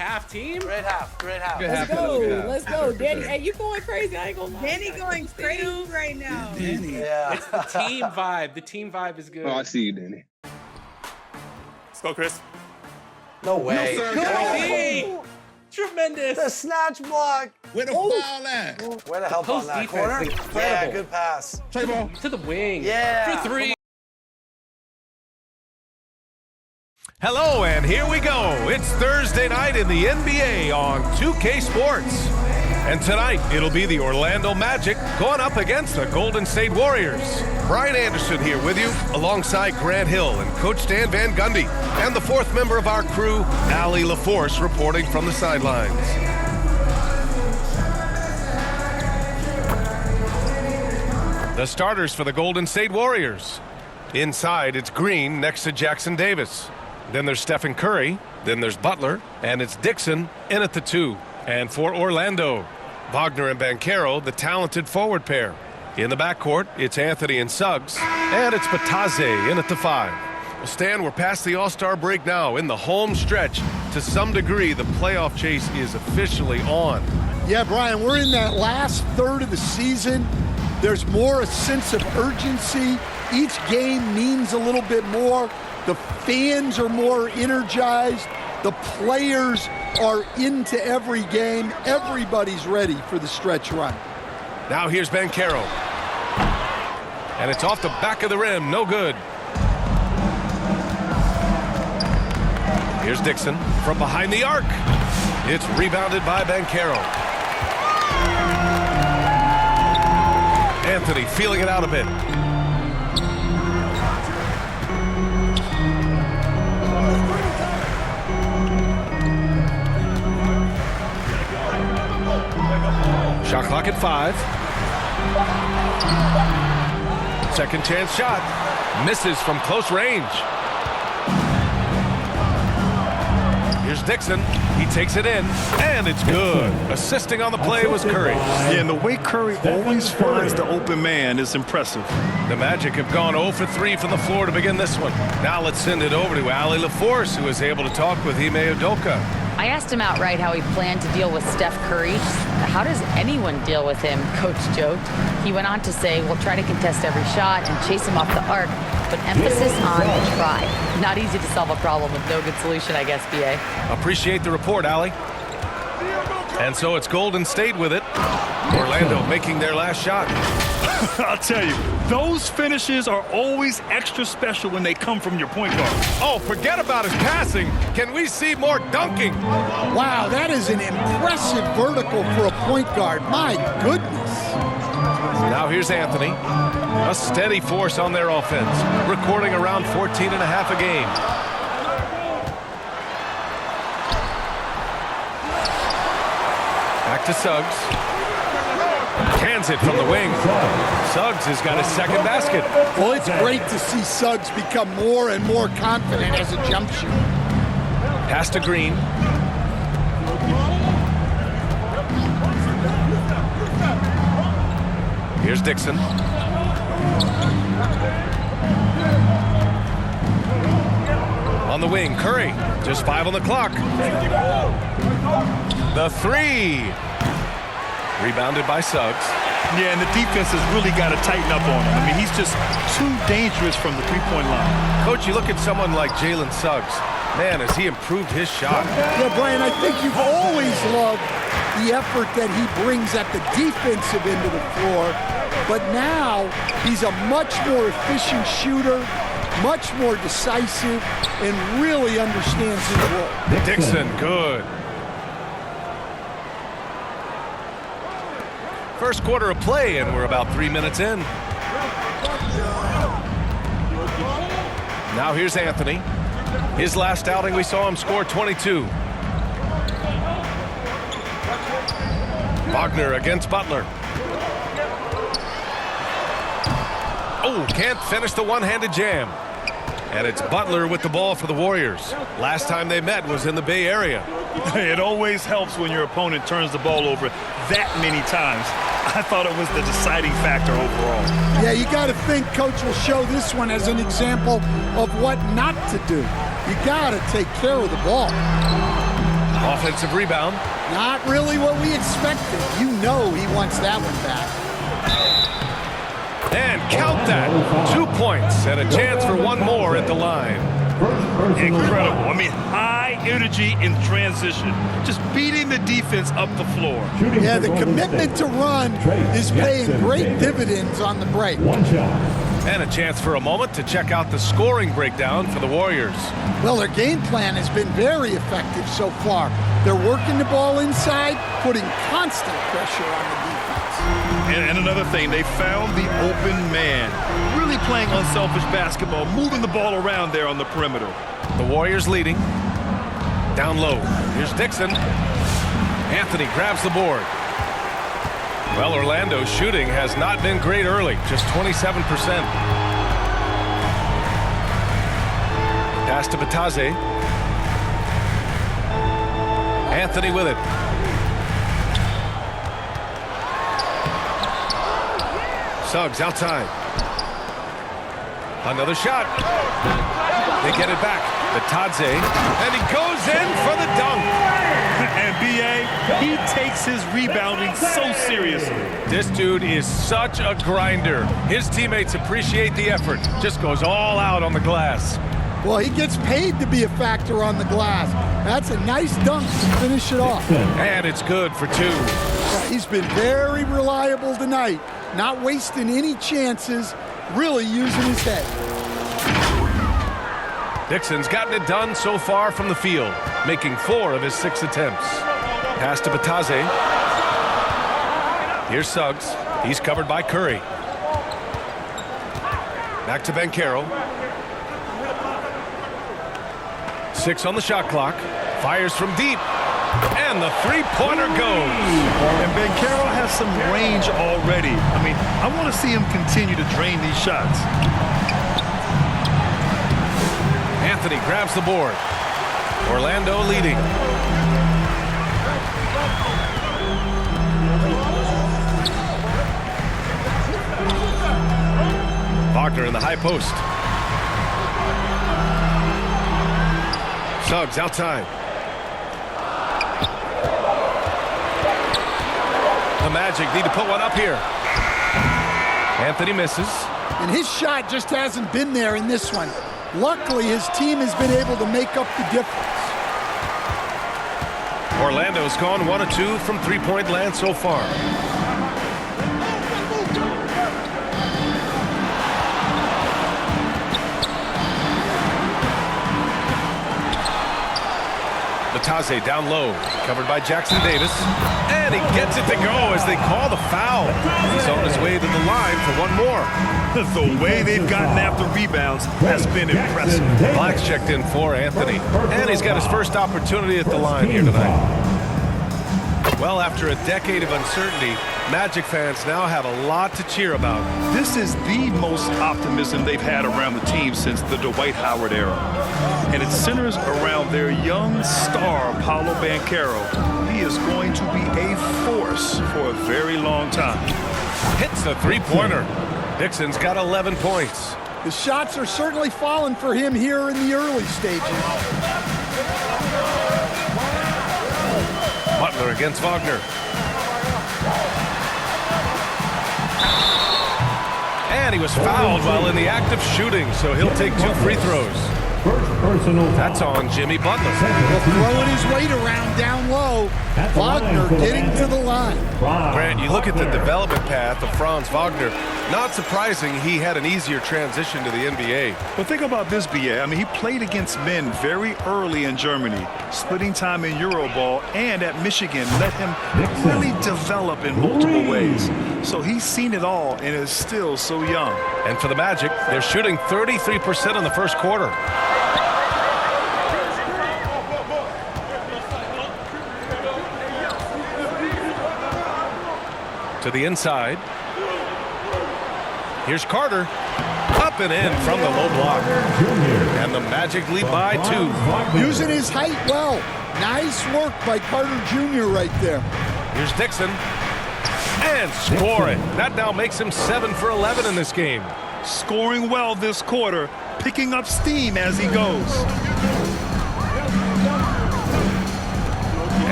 half, team. Great half. Great half. Let's go. Danny, hey, you going crazy. I ain't gonna lie. Danny going crazy right now. Danny. Yeah. It's the team vibe. The team vibe is good. Oh, I see you, Danny. Let's go, Chris. No way. No, sir. Hey, tremendous. The snatch block. Where the foul at? Way to help on Post that defense, corner. incredible. Yeah, good pass. Play ball. To the wing. Yeah. For three. Hello, and here we go. It's Thursday night in the NBA on 2K Sports. And tonight, it'll be the Orlando Magic going up against the Golden State Warriors. Brian Anderson here with you, alongside Grant Hill and Coach Dan Van Gundy, and the fourth member of our crew, Allie LaForce, reporting from the sidelines. The starters for the Golden State Warriors. Inside, it's Green next to Jackson Davis. Then there's Stephen Curry. Then there's Butler. And it's Dixon in at the 2. And for Orlando, Wagner and Banchero, the talented forward pair. In the backcourt, it's Anthony and Suggs. And it's Bataze in at the 5. Well, Stan, we're past the All-Star break now. In the home stretch, to some degree, the playoff chase is officially on. Yeah, Brian, we're in that last third of the season. There's more a sense of urgency. Each game means a little bit more. The fans are more energized. The players are into every game. Everybody's ready for the stretch run. Now here's Banchero. And it's off the back of the rim. No good. Here's Dixon from behind the arc. It's rebounded by Banchero. Anthony feeling it out a bit. Shot clock at 5. Second chance shot. Misses from close range. Here's Dixon. He takes it in, and it's good. Assisting on the play was Curry. Yeah, and the way Curry always finds the open man is impressive. The Magic have gone 0 for 3 from the floor to begin this one. Now let's send it over to Allie LaForce, who is able to talk with Ime Udoka. I asked him outright how he planned to deal with Steph Curry. How does anyone deal with him? Coach joked. He went on to say, we'll try to contest every shot and chase him off the arc, but emphasis on try. Not easy to solve a problem with no good solution, I guess, BA. Appreciate the report, Allie. And so it's Golden State with it. Orlando making their last shot. I'll tell you, those finishes are always extra special when they come from your point guard. Oh, forget about his passing. Can we see more dunking? Wow, that is an impressive vertical for a point guard. My goodness. Now here's Anthony. A steady force on their offense, recording around 14 and a half a game. Back to Suggs. Cans it from the wing. Suggs has got his second basket. Well, it's great to see Suggs become more and more confident as a jump shooter. Pass to Green. Here's Dixon. On the wing, Curry. Just 5 on the clock. The 3. Rebounded by Suggs. Yeah, and the defense has really got to tighten up on him. I mean, he's just too dangerous from the three-point line. Coach, you look at someone like Jalen Suggs. Man, has he improved his shot. Yeah, Brian, I think you've always loved the effort that he brings at the defensive end of the floor. But now he's a much more efficient shooter, much more decisive, and really understands his role. Dixon, good. First quarter of play, and we're about 3 minutes in. Now here's Anthony. His last outing, we saw him score 22. Wagner against Butler. Oh, can't finish the one-handed jam. And it's Butler with the ball for the Warriors. Last time they met was in the Bay Area. It always helps when your opponent turns the ball over that many times. I thought it was the deciding factor overall. Yeah, you got to think Coach will show this one as an example of what not to do. You got to take care of the ball. Offensive rebound. Not really what we expected. You know he wants that one back. And count that. 2 points and a chance for one more at the line. Incredible. I mean, high energy in transition. Just beating the defense up the floor. Yeah, the commitment to run is paying great dividends on the break. And a chance for a moment to check out the scoring breakdown for the Warriors. Well, their game plan has been very effective so far. They're working the ball inside, putting constant pressure on the defense. And another thing, they found the open man. Really playing unselfish basketball, moving the ball around there on the perimeter. The Warriors leading. Down low. Here's Dixon. Anthony grabs the board. Well, Orlando's shooting has not been great early, just 27%. Pass to Bataze. Anthony with it. Suggs outside. Another shot. They get it back. Bataze, and he goes in for the dunk. And B.A., he takes his rebounding so seriously. This dude is such a grinder. His teammates appreciate the effort. Just goes all out on the glass. Well, he gets paid to be a factor on the glass. That's a nice dunk to finish it off. And it's good for 2. He's been very reliable tonight, not wasting any chances, really using his head. Dixon's gotten it done so far from the field, making 4 of his 6 attempts. Pass to Bataze. Here's Suggs. He's covered by Curry. Back to Banchero. 6 on the shot clock. Fires from deep. And the three-pointer goes. And Banchero has some range already. I mean, I want to see him continue to drain these shots. Anthony grabs the board. Orlando leading. Wagner in the high post. Suggs outside. The Magic need to put one up here. Anthony misses. And his shot just hasn't been there in this one. Luckily, his team has been able to make up the difference. Orlando's gone 1 of 2 from three-point land so far. Bataze down low, covered by Jackson Davis. And he gets it to go as they call the foul. He's on his way to the line for one more. The way they've gotten after rebounds has been impressive. Black's checked in for Anthony. And he's got his first opportunity at the line here tonight. Well, after a decade of uncertainty, Magic fans now have a lot to cheer about. This is the most optimism they've had around the team since the Dwight Howard era. And it centers around their young star, Paolo Banchero. He is going to be a force for a very long time. Hits the three-pointer. Dixon's got 11 points. The shots are certainly falling for him here in the early stages. Butler against Wagner. And he was fouled while in the act of shooting, so he'll take 2 free throws. That's on Jimmy Butler. Throwing his weight around down low. Wagner getting to the line. Grant, you look at the development path of Franz Wagner. Not surprising he had an easier transition to the NBA. Well, think about this, B.A. I mean, he played against men very early in Germany, splitting time in Euroball, and at Michigan let him really develop in multiple ways. So he's seen it all and is still so young. And for the Magic, they're shooting 33% in the first quarter. To the inside. Here's Carter. Up and in from the low block. And the Magic lead by 2. Using his height well. Nice work by Carter Jr. right there. Here's Dixon. And scoring. That now makes him 7 for 11 in this game. Scoring well this quarter, picking up steam as he goes.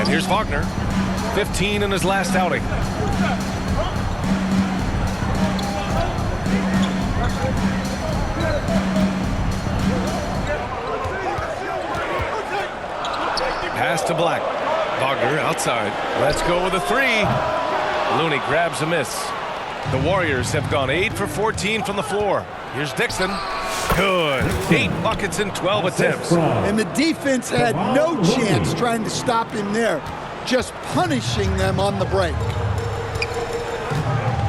Here's Wagner. 15 in his last outing. Pass to Black. Wagner outside. Let's go with a three. Looney grabs a miss. The Warriors have gone 8 for 14 from the floor. Here's Dixon. Good. 8 buckets in 12 attempts. And the defense had no chance trying to stop him there, just punishing them on the break.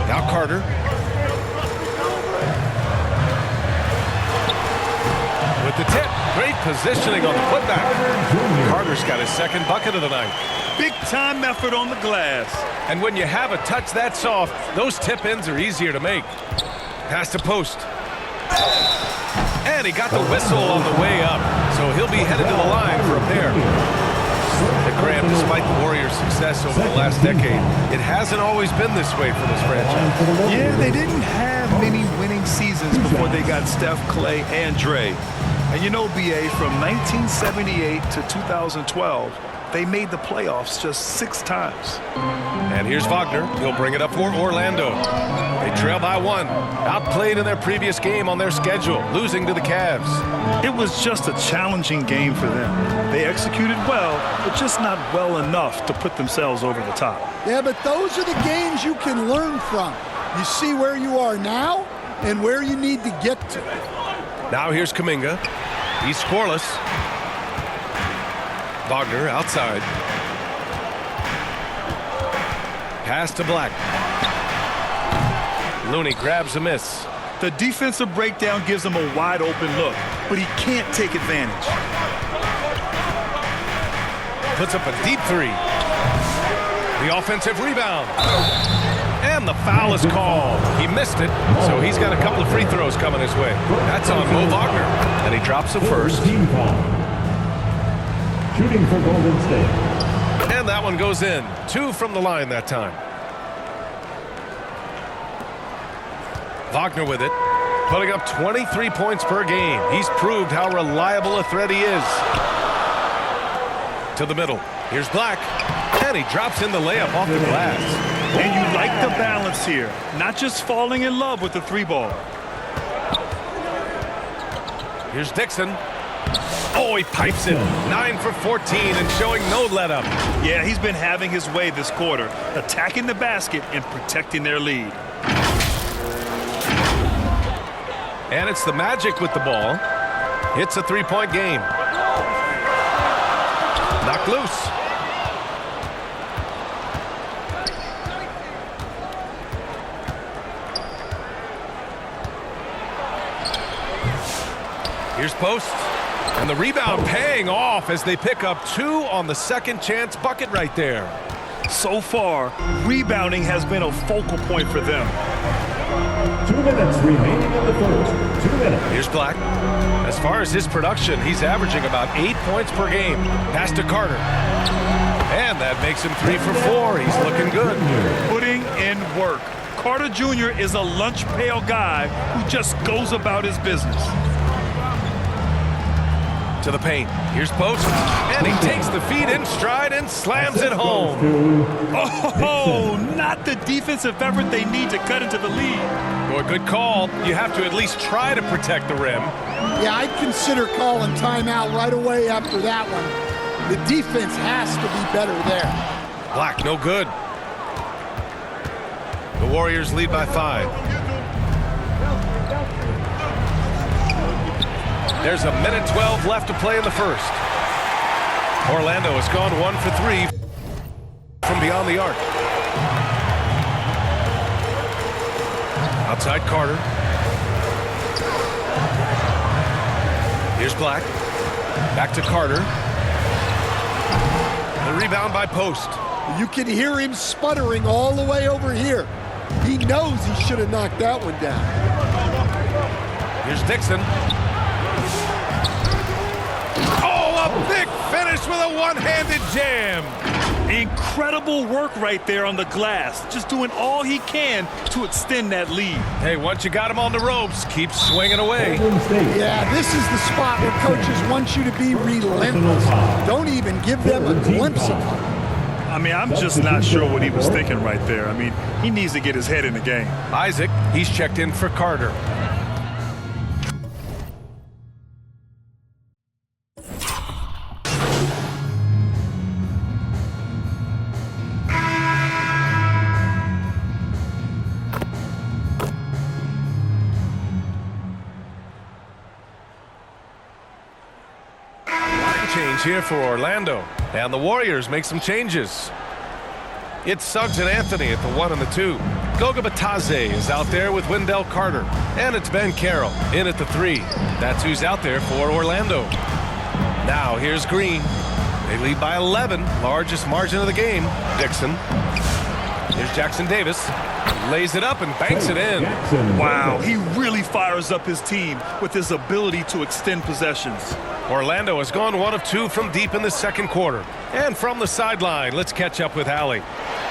Now Carter. With the tip. Great positioning on the putback. Carter's got his second bucket of the night. Big time effort on the glass. And when you have a touch that soft, those tip-ins are easier to make. Pass to post. And he got the whistle on the way up, so he'll be headed to the line for a pair. And Graham, despite the Warriors' success over the last decade, it hasn't always been this way for this franchise. Yeah, they didn't have many winning seasons before they got Steph, Clay, and Dre. And you know, BA, from 1978 to 2012, they made the playoffs just 6 times. And here's Wagner. He'll bring it up for Orlando. They trail by 1. Outplayed in their previous game on their schedule, losing to the Cavs. It was just a challenging game for them. They executed well, but just not well enough to put themselves over the top. Yeah, but those are the games you can learn from. You see where you are now and where you need to get to. Now here's Kuminga. He's scoreless. Wagner outside. Pass to Black. Looney grabs a miss. The defensive breakdown gives him a wide open look, but he can't take advantage. Puts up a deep three. The offensive rebound. And the foul is called. He missed it, so he's got a couple of free throws coming his way. That's on Mo Wagner. And he drops the first. Shooting for Golden State. And that one goes in. 2 from the line that time. Wagner with it, putting up 23 points per game. He's proved how reliable a threat he is. To the middle. Here's Black. And he drops in the layup off the glass. And you like the balance here. Not just falling in love with the 3-ball. Here's Dixon. Oh, he pipes it. 9 for 14 and showing no let-up. Yeah, he's been having his way this quarter, attacking the basket and protecting their lead. And it's the Magic with the ball. It's a 3-point game. Knocked loose. Here's Post. And the rebound paying off as they pick up 2 on the second chance bucket right there. So far, rebounding has been a focal point for them. 2 minutes remaining in the first. 2 minutes. Here's Black. As far as his production, he's averaging about 8 points per game. Pass to Carter. And that makes him 3 for 4. He's looking good. Putting in work. Carter Jr. is a lunch pail guy who just goes about his business. To the paint. Here's Post. And he takes the feed in stride and slams it home. Oh, not the defensive effort they need to cut into the lead. Boy, good call. You have to at least try to protect the rim. Yeah, I'd consider calling timeout right away after that one. The defense has to be better there. Black, no good. The Warriors lead by 5. There's a minute 12 left to play in the first. Orlando has gone 1 for 3 from beyond the arc. Outside Carter. Here's Black. Back to Carter. The rebound by Post. You can hear him sputtering all the way over here. He knows he should have knocked that one down. Here's Dixon. Oh, a big finish with a one-handed jam. Incredible work right there on the glass. Just doing all he can to extend that lead. Hey, once you got him on the ropes, keep swinging away. Yeah, this is the spot where coaches want you to be relentless. Don't even give them a glimpse of it. I mean, I'm just not sure what he was thinking right there. I mean, he needs to get his head in the game. Isaac, he's checked in for Carter. Change here for Orlando, and the Warriors make some changes. It's Suggs and Anthony at the 1 and the 2. Goga Batadze is out there with Wendell Carter, and it's Ben Carroll in at the 3. That's who's out there for Orlando. Now here's Green. They lead by 11, largest margin of the game. Dixon. Here's Jackson Davis. Lays it up and banks it in. Wow, he really fires up his team with his ability to extend possessions. Orlando has gone 1 of 2 from deep in the second quarter. And from the sideline, let's catch up with Allie.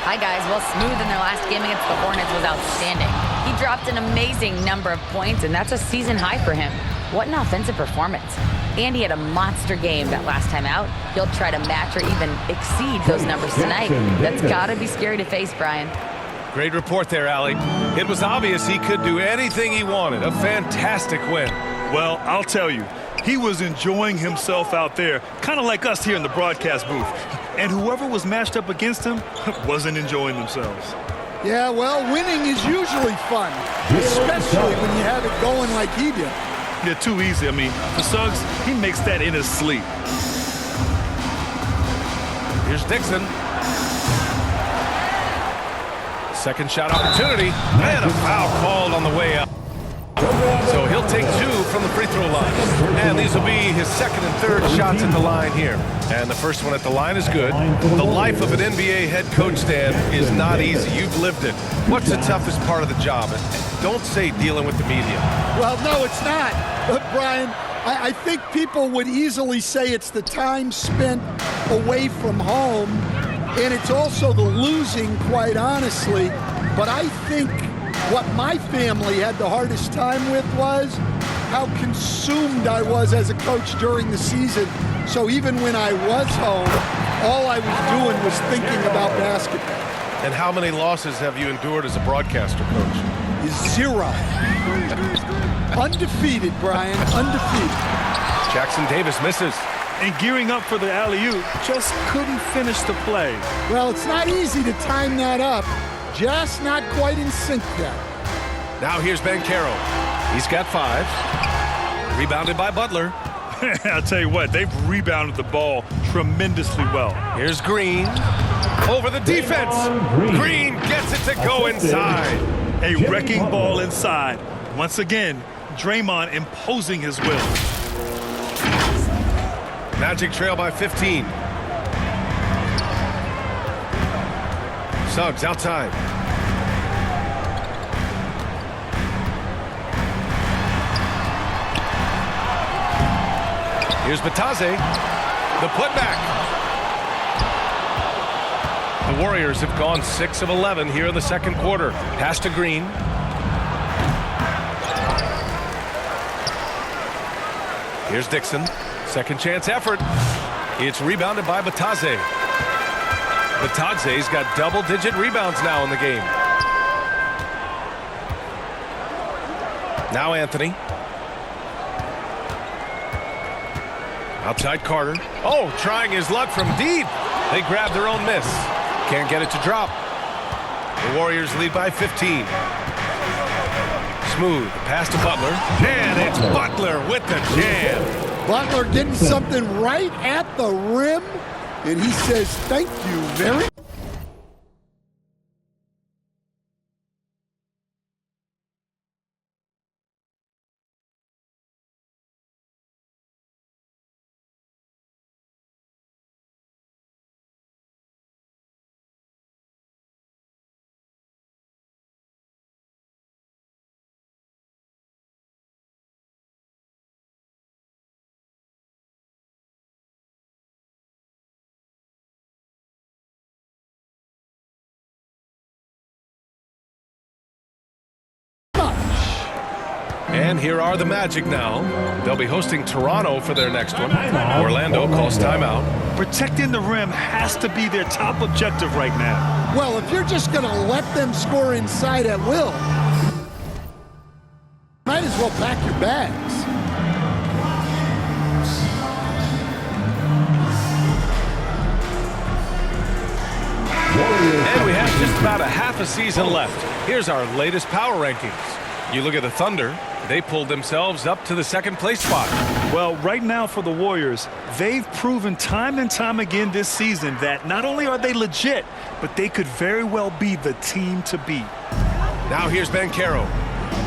Hi, guys. Well, Smooth in their last game against the Hornets was outstanding. He dropped an amazing number of points, and that's a season high for him. What an offensive performance. And he had a monster game that last time out. He'll try to match or even exceed those numbers tonight. That's got to be scary to face, Brian. Great report there, Allie. It was obvious he could do anything he wanted. A fantastic win. Well, I'll tell you, he was enjoying himself out there, kind of like us here in the broadcast booth. And whoever was matched up against him wasn't enjoying themselves. Yeah, well, winning is usually fun, especially when you have it going like he did. Yeah, too easy. I mean, for Suggs, he makes that in his sleep. Here's Dixon. Second shot opportunity, and a foul called on the way up. So he'll take 2 from the free throw line. And these will be his second and third shots at the line here. And the first one at the line is good. The life of an NBA head coach, Dan, is not easy. You've lived it. What's the toughest part of the job? And don't say dealing with the media. Well, no, it's not. But, Brian, I think people would easily say it's the time spent away from home, and it's also the losing, quite honestly. But I think what my family had the hardest time with was how consumed I was as a coach during the season. So even when I was home, all I was doing was thinking about basketball. And how many losses have you endured as a broadcaster, Coach? 0. Undefeated, Brian, undefeated. Jackson Davis misses. And gearing up for the alley-oop, just couldn't finish the play. Well, it's not easy to time that up. Just not quite in sync yet. Now here's Ben Carroll. He's got 5. Rebounded by Butler. I'll tell you what, they've rebounded the ball tremendously well. Here's Green. Over the defense. Green gets it to go inside. A wrecking ball inside. Once again, Draymond imposing his will. Magic trail by 15. Suggs outside. Here's Batadze. The putback. The Warriors have gone 6 of 11 here in the second quarter. Pass to Green. Here's Dixon. Second chance effort. It's rebounded by Batadze. Batadze's got double-digit rebounds now in the game. Now Anthony. Outside Carter. Oh, trying his luck from deep. They grab their own miss. Can't get it to drop. The Warriors lead by 15. Smooth. Pass to Butler. And it's Butler with the jam. Butler getting something right at the rim. And he says, thank you very And here are the Magic now. They'll be hosting Toronto for their next one. Orlando calls timeout. Protecting the rim has to be their top objective right now. Well, if you're just going to let them score inside at will, might as well pack your bags. And we have just about a half a season left. Here's our latest power rankings. You look at the Thunder, they pulled themselves up to the second place spot. Well, right now for the Warriors, they've proven time and time again this season that not only are they legit, but they could very well be the team to beat. Now here's Banchero.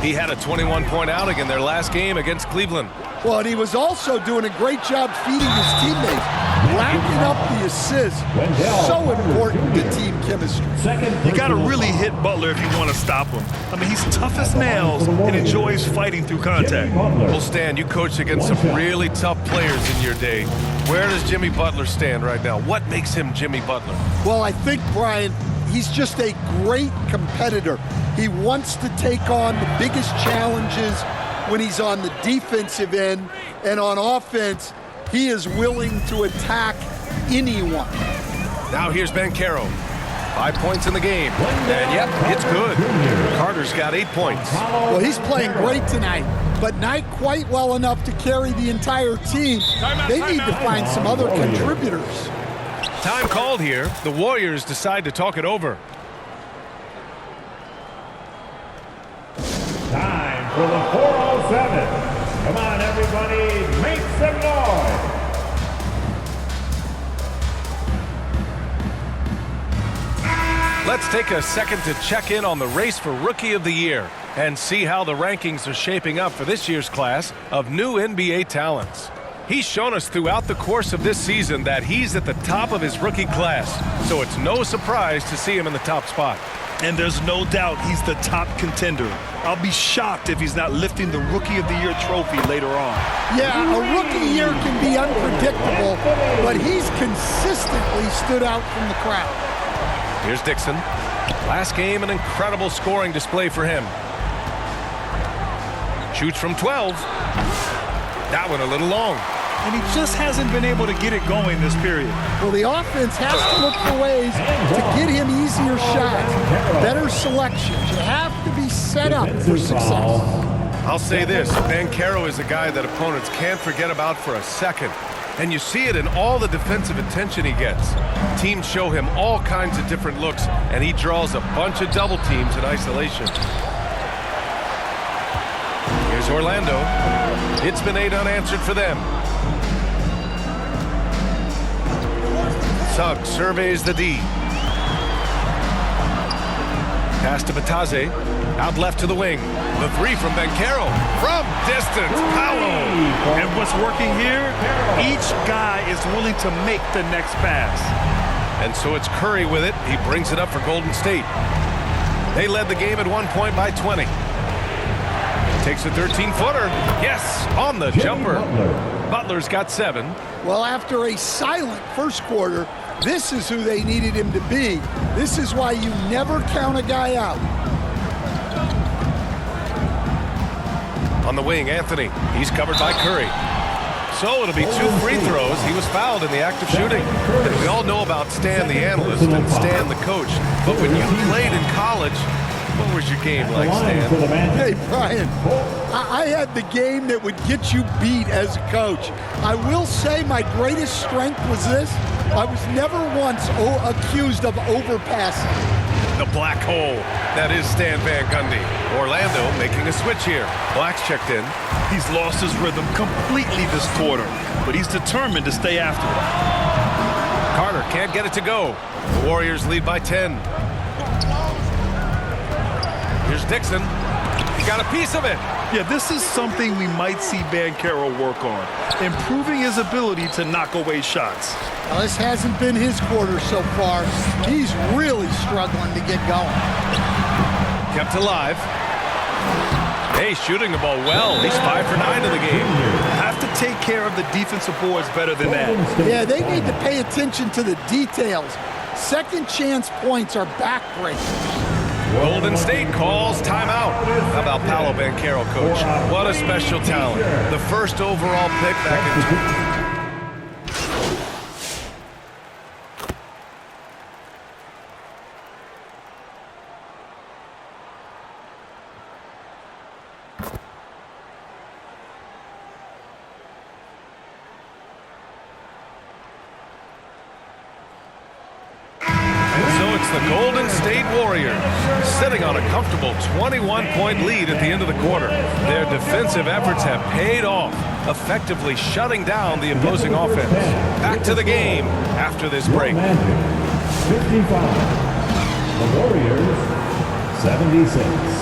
He had a 21-point outing in their last game against Cleveland. Well, and he was also doing a great job feeding his teammates, racking up the assists. So important to team chemistry. You got to really hit Butler if you want to stop him. I mean, he's tough as nails and enjoys fighting through contact. Well, Stan, you coached against some really tough players in your day. Where does Jimmy Butler stand right now? What makes him Jimmy Butler? Well, I think, Brian, he's just a great competitor. He wants to take on the biggest challenges when he's on the defensive end, and on offense, he is willing to attack anyone. Now here's Banchero. 5 points in the game. And yep, it's good. Carter's got 8 points. Well, he's playing great tonight, but not quite well enough to carry the entire team. They need to find some other contributors. Time called here. The Warriors decide to talk it over. Time for the 407. Come on, everybody, make some noise. Let's take a second to check in on the race for Rookie of the Year and see how the rankings are shaping up for this year's class of new NBA talents. He's shown us throughout the course of this season that he's at the top of his rookie class, so it's no surprise to see him in the top spot. And there's no doubt he's the top contender. I'll be shocked if he's not lifting the Rookie of the Year trophy later on. Yeah, a rookie year can be unpredictable, but he's consistently stood out from the crowd. Here's Dixon. Last game, an incredible scoring display for him. Shoots from 12. That one a little long. And he just hasn't been able to get it going this period. Well, the offense has to look for ways to get him easier shots, better selections. You have to be set up for success. I'll say this, Banchero is a guy that opponents can't forget about for a second. And you see it in all the defensive attention he gets. Teams show him all kinds of different looks, and he draws a bunch of double teams in isolation. Here's Orlando. It's been 8 unanswered for them. Suggs surveys the D. Pass to Bataze. Out left to the wing. The three from Banchero. From distance. Paolo. And what's working here? Each guy is willing to make the next pass. And so it's Curry with it. He brings it up for Golden State. They led the game at 1 point by 20. Takes a 13-footer. Yes, on the jumper. Butler's got 7. Well, after a silent first quarter, this is who they needed him to be. This is why you never count a guy out. On the wing, Anthony. He's covered by Curry. So it'll be 2 free throws. He was fouled in the act of shooting. And we all know about Stan the analyst and Stan the coach. But when you played in college, what was your game like, Stan? Hey, Brian, I had the game that would get you beat as a coach. I will say my greatest strength was this. I was never once accused of overpassing. The black hole. That is Stan Van Gundy. Orlando making a switch here. Black's checked in. He's lost his rhythm completely this quarter, but he's determined to stay after it. Carter can't get it to go. The Warriors lead by 10. Here's Dixon. He got a piece of it. Yeah, this is something we might see Banchero work on, improving his ability to knock away shots. Well, this hasn't been his quarter so far. He's really struggling to get going. Kept alive. Hey, shooting the ball well. He's 5 for 9 in the game. Have to take care of the defensive boards better than that. Yeah, they need to pay attention to the details. Second chance points are backbreakers. Golden State calls timeout. How about Paolo Banchero, coach? What a special talent. The first overall pick back in... The Golden State Warriors sitting on a comfortable 21-point lead at the end of the quarter. Their defensive efforts have paid off, effectively shutting down the opposing offense. Back to the game after this break. 55. The Warriors, 76.